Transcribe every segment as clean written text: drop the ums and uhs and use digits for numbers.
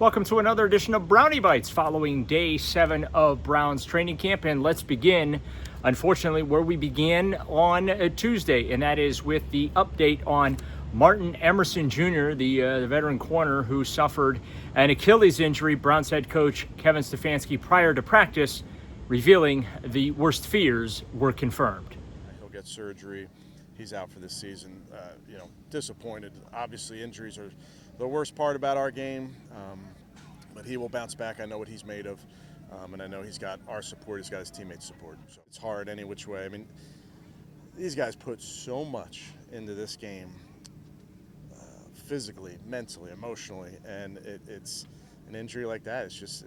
Welcome to another edition of Brownie Bites following day 7 of Browns training camp. And let's begin, unfortunately, where we began on Tuesday, and that is with the update on Martin Emerson Jr., the veteran corner who suffered an Achilles injury. Browns head coach Kevin Stefanski prior to practice revealing the worst fears were confirmed. He'll get surgery. He's out for this season. Disappointed. Obviously, injuries are the worst part about our game, but he will bounce back. I know what he's made of, and I know he's got our support. He's got his teammates' support. So it's hard any which way. I mean, these guys put so much into this game, physically, mentally, emotionally, and it's an injury like that. It's just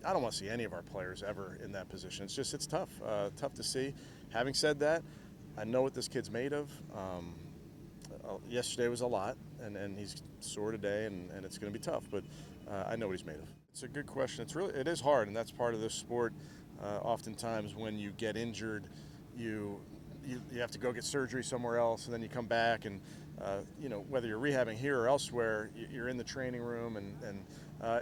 I don't want to see any of our players ever in that position. It's tough to see. Having said that, I know what this kid's made of. Yesterday was a lot, and he's sore today, and it's going to be tough, but I know what he's made of. It's a good question. It is hard, and that's part of this sport. Oftentimes when you get injured, you have to go get surgery somewhere else, and then you come back, and whether you're rehabbing here or elsewhere, you're in the training room, and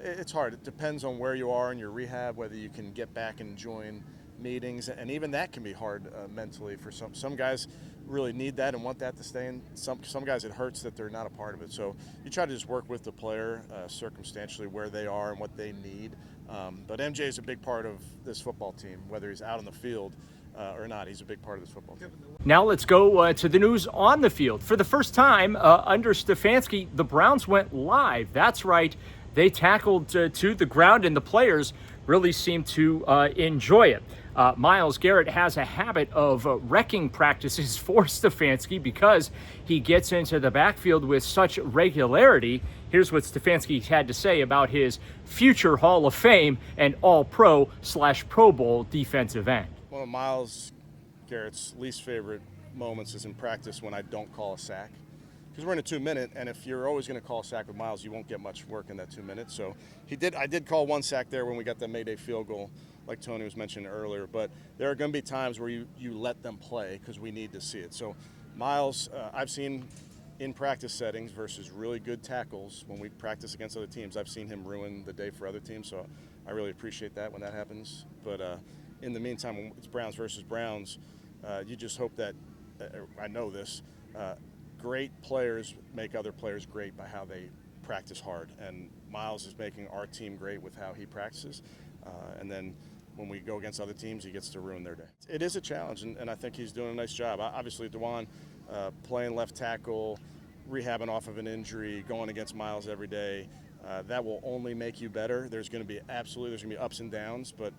it's hard. It depends on where you are in your rehab, whether you can get back and join meetings, and even that can be hard mentally for some guys. Really need that and want that to stay in. Some guys, it hurts that they're not a part of it. So you try to just work with the player circumstantially where they are and what they need. But MJ is a big part of this football team, whether he's out on the field or not. He's a big part of this football team. Now let's go to the news on the field. For the first time under Stefanski, the Browns went live. That's right. They tackled to the ground, and the players really seemed to enjoy it. Myles Garrett has a habit of wrecking practices for Stefanski because he gets into the backfield with such regularity. Here's what Stefanski had to say about his future Hall of Fame and All-Pro/Pro Bowl defensive end. One of Myles Garrett's least favorite moments is in practice when I don't call a sack. Because we're in a 2-minute, and if you're always going to call a sack with Myles, you won't get much work in that 2 minutes. So I did call one sack there when we got the Mayday field goal, like Tony was mentioning earlier. But there are going to be times where you let them play because we need to see it. So Myles, I've seen in practice settings versus really good tackles when we practice against other teams, I've seen him ruin the day for other teams. So I really appreciate that when that happens. But in the meantime, when it's Browns versus Browns, you just hope that, I know this, great players make other players great by how they practice hard, and Myles is making our team great with how he practices, and then when we go against other teams, he gets to ruin their day. It is a challenge, and I think he's doing a nice job. Obviously, Dewan playing left tackle, rehabbing off of an injury, going against Myles every day, that will only make you better. There's going to be ups and downs, but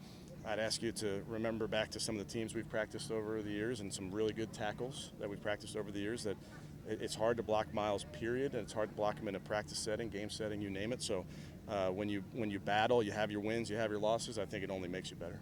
I'd ask you to remember back to some of the teams we've practiced over the years and some really good tackles that we've practiced over the years that it's hard to block Myles, period, and it's hard to block him in a practice setting, game setting, you name it. So when you battle, you have your wins, you have your losses, I think it only makes you better.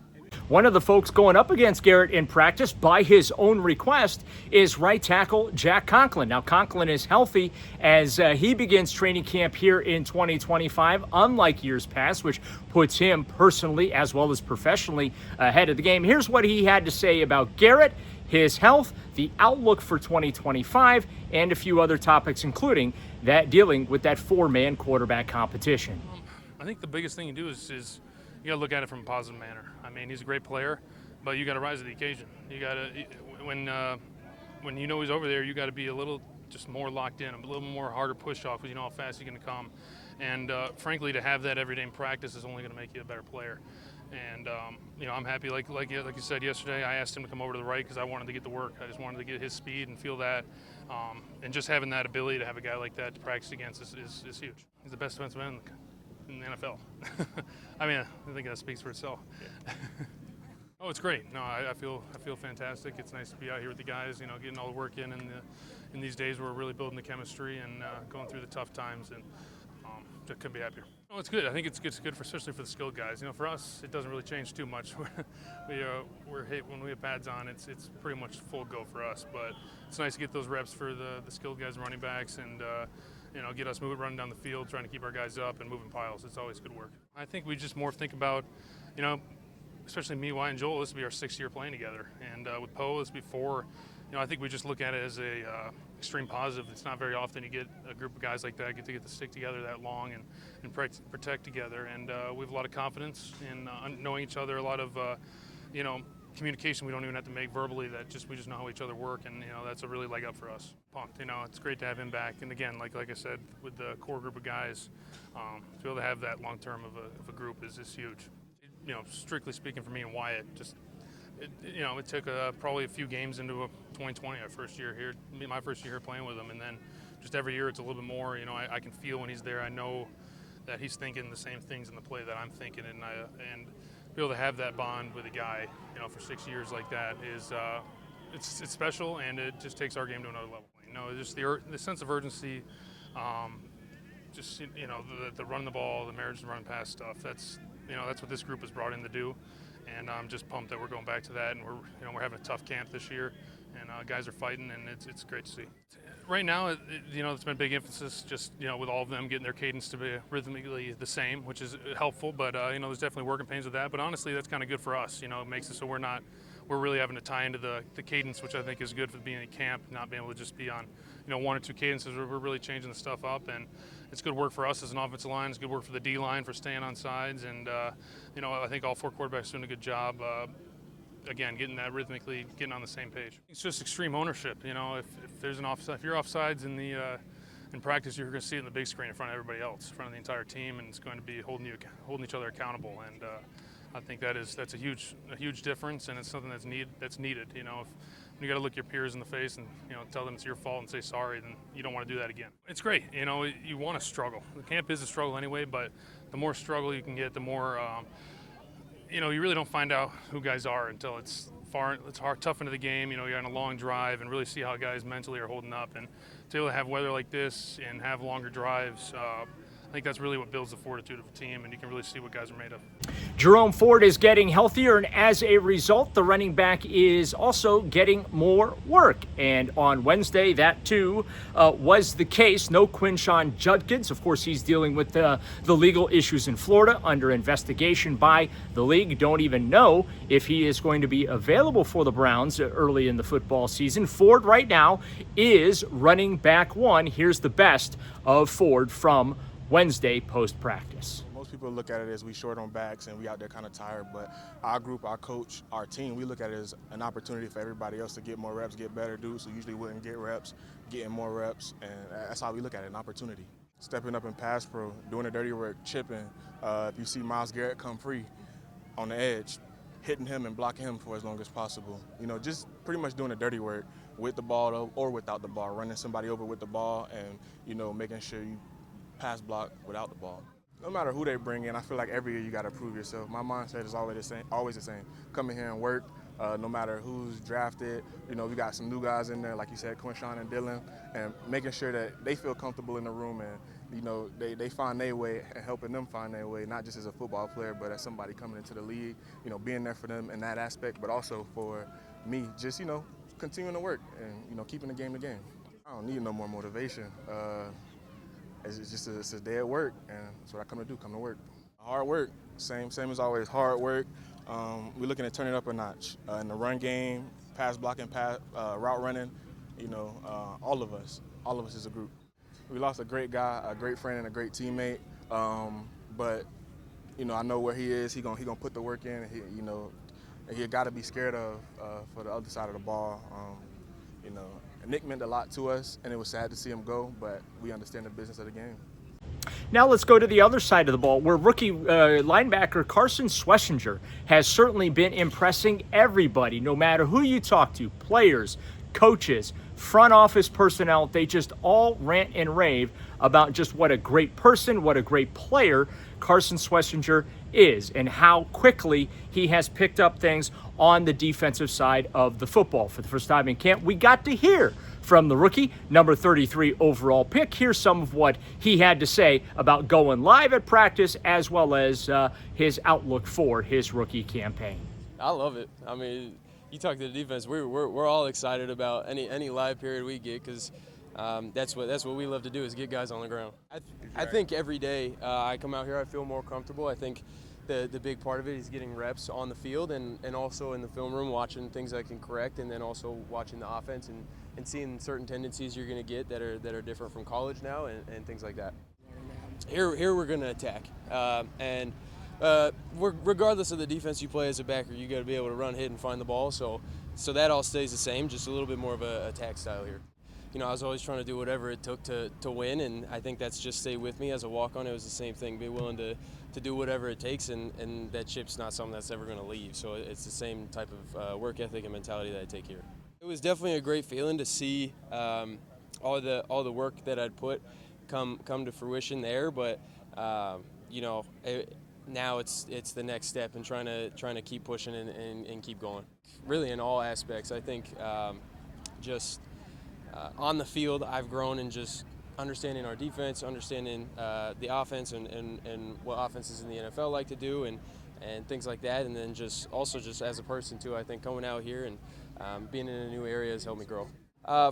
One of the folks going up against Garrett in practice by his own request is right tackle Jack Conklin. Now, Conklin is healthy as he begins training camp here in 2025, unlike years past, which puts him personally as well as professionally ahead of the game. Here's what he had to say about Garrett, his health, the outlook for 2025, and a few other topics, including that dealing with that 4-man quarterback competition. I think the biggest thing you do is you got to look at it from a positive manner. I mean, he's a great player, but you got to rise to the occasion. You got to, when you know he's over there, you got to be a little just more locked in, a little more harder push off because you know how fast he's going to come. And frankly, to have that every day in practice is only going to make you a better player. And I'm happy. Like you said yesterday, I asked him to come over to the right because I wanted to get the work. I just wanted to get his speed and feel that. And just having that ability to have a guy like that to practice against is huge. He's the best defensive end in the NFL. I mean, I think that speaks for itself. Yeah. Oh, it's great. No, I feel fantastic. It's nice to be out here with the guys. Getting all the work in these days where we're really building the chemistry and going through the tough times, and just couldn't be happier. Oh, it's good. I think it's good especially for the skilled guys. For us, it doesn't really change too much. We're hit when we have pads on. It's pretty much full go for us. But it's nice to get those reps for the skilled guys and running backs, and get us running down the field, trying to keep our guys up and moving piles. It's always good work. I think we just more think about, especially me, Wyatt, and Joel. This will be our 6th year playing together, and with Poe, this will be 4. I think we just look at it as extreme positive. It's not very often you get a group of guys like that get to stick together that long and protect together. And we have a lot of confidence in knowing each other, a lot of communication we don't even have to make verbally, that we just know how each other work, and that's a really leg up for us. Pumped, it's great to have him back, and again, like I said, with the core group of guys, to be able to have that long term of a group is huge. Strictly speaking for me and Wyatt, it took probably a few games into 2020, my first year here playing with him, and then just every year it's a little bit more. I can feel when he's there. I know that he's thinking the same things in the play that I'm thinking, and be able to have that bond with a guy, for 6 years like that is it's special, and it just takes our game to another level. Just the sense of urgency, the running the ball, the marriage and running past stuff. That's what this group was brought in to do, and I'm just pumped that we're going back to that, and we're having a tough camp this year, and guys are fighting, and it's great to see. Right now, it's been a big emphasis just, with all of them getting their cadence to be rhythmically the same, which is helpful, but, there's definitely working pains with that. But honestly, that's kind of good for us. It makes it so we're really having to tie into the cadence, which I think is good for being in camp, not being able to just be on, one or two cadences. We're really changing the stuff up, and it's good work for us as an offensive line. It's good work for the D-line for staying on sides, and, I think all four quarterbacks are doing a good job. Again, getting that rhythmically, getting on the same page. It's just extreme ownership. If there's an offside, if you're offsides in practice, you're going to see it in the big screen in front of everybody else, in front of the entire team, and it's going to be holding each other accountable. And I think that's a huge difference, and it's something that's needed. If you got to look your peers in the face and tell them it's your fault and say sorry, then you don't want to do that again. It's great. You want to struggle. The camp is a struggle anyway, but the more struggle you can get, the more. You really don't find out who guys are until it's hard, tough into the game. You're on a long drive and really see how guys mentally are holding up. And to be able to have weather like this and have longer drives, I think that's really what builds the fortitude of a team, and you can really see what guys are made of. Jerome Ford is getting healthier, and as a result, the running back is also getting more work. And on Wednesday, that too was the case. No Quinshon Judkins. Of course, he's dealing with the legal issues in Florida under investigation by the league. Don't even know if he is going to be available for the Browns early in the football season. Ford right now is running back one. Here's the best of Ford from Wednesday post-practice. Most people look at it as we short on backs and we out there kind of tired, but our group, our coach, our team, we look at it as an opportunity for everybody else to get more reps, get better dudes who usually wouldn't get reps, getting more reps, and that's how we look at it, an opportunity. Stepping up in pass pro, doing the dirty work, chipping. If you see Myles Garrett come free on the edge, hitting him and blocking him for as long as possible. Just pretty much doing the dirty work with the ball or without the ball, running somebody over with the ball and, making sure you pass block without the ball. No matter who they bring in, I feel like every year you got to prove yourself. My mindset is always the same. Come in here and work, no matter who's drafted. We got some new guys in there, like you said, Quinshon and Dylan, and making sure that they feel comfortable in the room and, they find their way and helping them find their way, not just as a football player, but as somebody coming into the league, being there for them in that aspect, but also for me, just, continuing to work and, keeping the game. I don't need no more motivation. It's a day at work, and that's what I come to do, come to work. Hard work, same as always, hard work. We're looking to turn it up a notch in the run game, pass blocking, route running, all of us as a group. We lost a great guy, a great friend, and a great teammate, but, I know where he is. He gonna put the work in, and he got to be scared of for the other side of the ball. Nick meant a lot to us, and it was sad to see him go, but we understand the business of the game. Now let's go to the other side of the ball, where rookie linebacker Carson Schwesinger has certainly been impressing everybody, no matter who you talk to, players, coaches, front office personnel. They just all rant and rave about just what a great person, what a great player Carson Schwesinger is, and how quickly he has picked up things on the defensive side of the football. For the first time in camp, we got to hear from the rookie, number 33 overall pick. Here's some of what he had to say about going live at practice, as well as his outlook for his rookie campaign. I love it. I mean, you talk to the defense, we're all excited about any live period we get, because that's what we love to do, is get guys on the ground. I think every day I come out here, I feel more comfortable. I think the big part of it is getting reps on the field and also in the film room, watching things I can correct, and then also watching the offense and seeing certain tendencies you're going to get that are different from college now and things like that. Here we're going to attack, regardless of the defense you play as a backer, you got to be able to run, hit, and find the ball. So that all stays the same, just a little bit more of a attack style here. I was always trying to do whatever it took to win, and I think that's just stayed with me as a walk-on. It was the same thing, be willing to do whatever it takes, and that chip's not something that's ever going to leave. So it's the same type of work ethic and mentality that I take here. It was definitely a great feeling to see all the work that I'd put come to fruition there, but now it's the next step and trying to keep pushing and keep going. Really in all aspects, I think on the field I've grown in just understanding our defense, understanding the offense and what offenses in the NFL like to do and things like that, and then just as a person too. I think coming out here and being in a new area has helped me grow.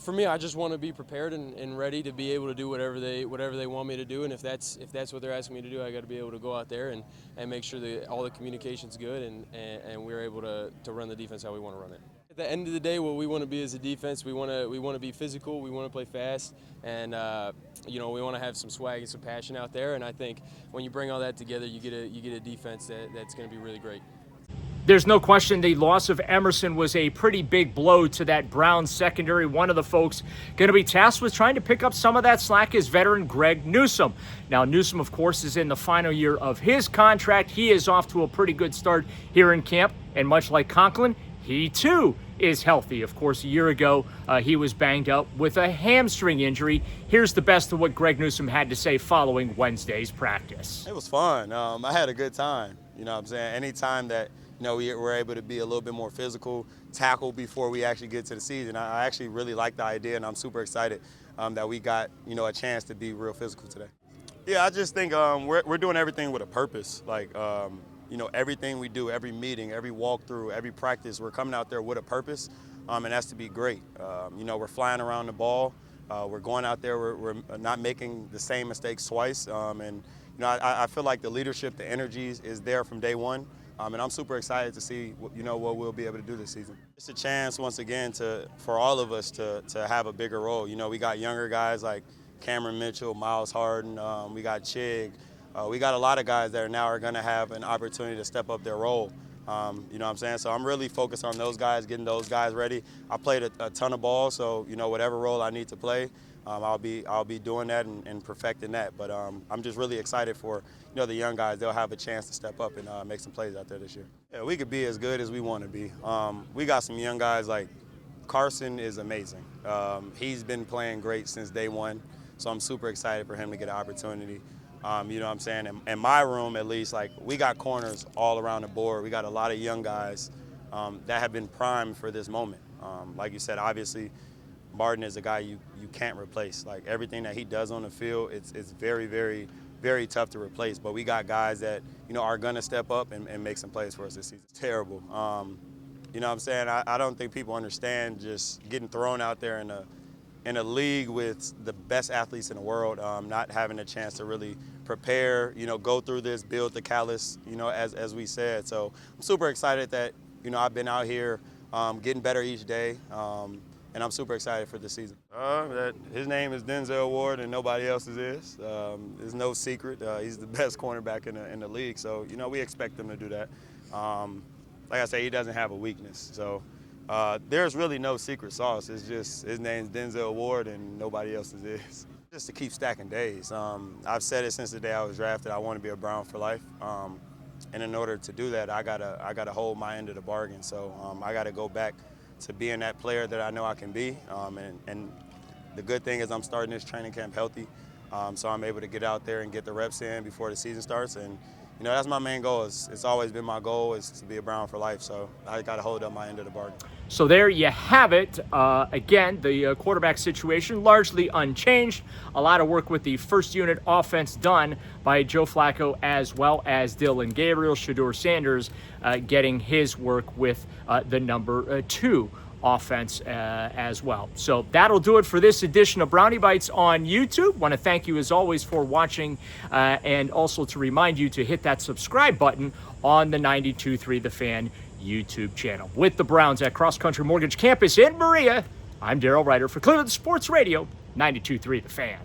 For me, I just want to be prepared and ready to be able to do whatever they want me to do, and if that's what they're asking me to do, I got to be able to go out there and make sure that all the communication's good and we're able to run the defense how we want to run it. At the end of the day, what we want to be as a defense, we want to be physical, we want to play fast, and we want to have some swag and some passion out there. And I think when you bring all that together, you get a defense that's going to be really great. There's no question the loss of Emerson was a pretty big blow to that Browns secondary. One of the folks going to be tasked with trying to pick up some of that slack is veteran Greg Newsome. Now, Newsome, of course, is in the final year of his contract. He is off to a pretty good start here in camp, and much like Conklin, he too is healthy. Of course, a year ago, he was banged up with a hamstring injury. Here's the best of what Greg Newsome had to say following Wednesday's practice. It was fun. I had a good time. You know what I'm saying? Anytime that we were able to be a little bit more physical, tackle before we actually get to the season. I actually really like the idea, and I'm super excited that we got, a chance to be real physical today. Yeah, I just think we're doing everything with a purpose. Like, everything we do, every meeting, every walkthrough, every practice, we're coming out there with a purpose, and that's to be great. We're flying around the ball. We're going out there. We're not making the same mistakes twice. I feel like the leadership, the energy is there from day one. And I'm super excited to see, what we'll be able to do this season. It's a chance, once again, for all of us to have a bigger role. We got younger guys like Cameron Mitchell, Miles Harden, we got Chig. We got a lot of guys that are going to have an opportunity to step up their role. You know what I'm saying? So I'm really focused on those guys, getting those guys ready. I played a ton of ball, so, whatever role I need to play, I'll be doing that and perfecting that. But I'm just really excited for the young guys. They'll have a chance to step up and make some plays out there this year. Yeah, we could be as good as we want to be. We got some young guys like Carson is amazing. He's been playing great since day one, so I'm super excited for him to get an opportunity. You know what I'm saying? In my room, at least, like, we got corners all around the board. We got a lot of young guys that have been primed for this moment. Like you said, obviously, Martin is a guy you can't replace. Like, everything that he does on the field, it's very, very, very tough to replace. But we got guys that, are going to step up and make some plays for us this season. It's terrible. You know what I'm saying? I don't think people understand just getting thrown out there in a league with the best athletes in the world, not having a chance to really prepare, go through this, build the callus, as we said. So I'm super excited that, I've been out here getting better each day. And I'm super excited for this season. His name is Denzel Ward, and nobody else's is. There's no secret. He's the best cornerback in the league, so we expect him to do that. Like I say, he doesn't have a weakness, so there's really no secret sauce. It's just his name's Denzel Ward, and nobody else's is. Just to keep stacking days. I've said it since the day I was drafted. I want to be a Brown for life, and in order to do that, I gotta hold my end of the bargain. So I gotta go back to being that player that I know I can be. And the good thing is I'm starting this training camp healthy, so I'm able to get out there and get the reps in before the season starts. And that's my main goal. It's always been my goal is to be a Brown for life, so I got to hold up my end of the bargain. So there you have it. Again, the quarterback situation largely unchanged. A lot of work with the first unit offense done by Joe Flacco, as well as Dylan Gabriel. Shedeur Sanders getting his work with the number 2 offense as well. So that'll do it for this edition of Brownie Bites on YouTube. Want to thank you as always for watching, and also to remind you to hit that subscribe button on the 92.3 The Fan YouTube channel. With the Browns at Cross Country Mortgage Campus in Berea, I'm Daryl Ryder for Cleveland Sports Radio, 92.3 The Fan.